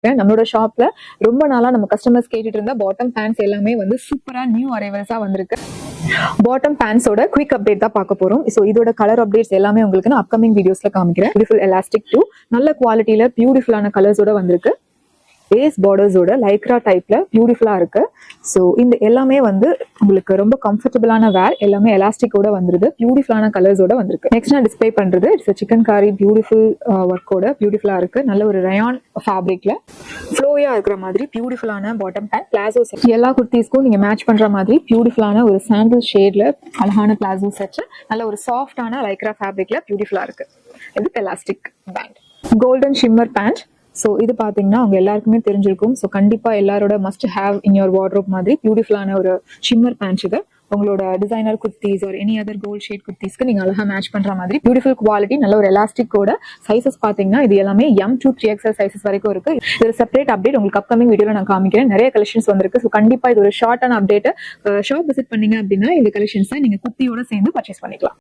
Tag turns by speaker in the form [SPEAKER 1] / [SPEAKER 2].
[SPEAKER 1] நம்மளோட ஷாப்ல ரொம்ப நாளா நம்ம கஸ்டமர்ஸ் கேட்டுட்டு இருந்த பாட்டம் பேண்ட்ஸ் எல்லாமே வந்து சூப்பரா நியூ அரைவல்ஸா வந்திருக்கு. பாட்டம் பேண்ட்ஸோட குயிக் அப்டேட் தான் பார்க்க போறோம். ஸோ இதோட கலர் அப்டேட்ஸ் எல்லாமே உங்களுக்கு நான் அப்கமிங் வீடியோஸ்ல காமிக்கிறேன். பியூட்டிஃபுல் எலாஸ்டிக் டூ நல்ல குவாலிட்டியில பியூட்டிஃபுல்லான கலர்ஸோட வந்திருக்கு. பேஸ் பார்டர்ஸோட லைக்ரா டைப்ல பியூட்டிஃபுல்லா இருக்கு. ஸோ இந்த எல்லாமே வந்து உங்களுக்கு ரொம்ப கம்ஃபர்டபுளான வேர், எல்லாமே எலாஸ்டிக்கோட வந்துருது, பியூட்டிஃபுல்லான கலர்ஸோட வந்திருக்கு. நெக்ஸ்ட் நான் டிஸ்பிளே பண்றது இட்ஸ் சிக்கன் காரி பியூட்டிஃபுல் ஒர்க்கோட பியூட்டிஃபுல்லா இருக்கு. நல்ல ஒரு ரயான் ஃபேப்ரிக்ல ஃப்ளோயா இருக்கிற மாதிரி பியூட்டிஃபுல்லான பாட்டம் பேண்ட் பிளாசோ செட். எல்லா குர்த்திஸ்க்கும் நீங்க மேட்ச் பண்ற மாதிரி பியூட்டிஃபுல்லான ஒரு சாண்டில் ஷேட்ல அழகான பிளாசோ செட், நல்ல ஒரு சாஃப்டான லைக்ரா ஃபேப்ரிக்ல பியூட்டிஃபுல்லா இருக்கு. இது elastic band. Golden shimmer band. So இது பார்த்தீங்கன்னா அவங்க எல்லாருக்குமே தெரிஞ்சிருக்கும். ஸோ கண்டிப்பா எல்லாரோட must have in your wardrobe மாதிரி பியூட்டிஃபுல்லான ஒரு ஷிம்மர் பேண்ட். இது உங்களோட டிசைனர் குர்த்திஸ் ஒரு எனி அதர் கோல்ட் ஷேட் குர்த்திஸ்க்கு நீங்க அழகா மேட்ச் பண்ற மாதிரி பியூட்டிஃபுல் குவாலிட்டி, நல்ல ஒரு எலாஸ்டிக்கோட. சைசஸ் பாத்தீங்கன்னா இது எல்லாமே M to 3XL சைசஸ் வரைக்கும் இருக்கு. இது ஒரு செப்பரேட் அப்டேட் உங்களுக்கு அப்கமிங் வீடியோல நான் காமிக்கிறேன். நிறைய கலெக்ஷன்ஸ் வந்திருக்கு. ஸோ கண்டிப்பா இது ஒரு ஷார்ட்டான அப்டேட். ஷாப் விசிட் பண்ணீங்க அப்படின்னா இந்த கலெக்ஷன்ஸை நீங்க குர்த்தியோட சேர்ந்து பர்ச்சேஸ் பண்ணிக்கலாம்.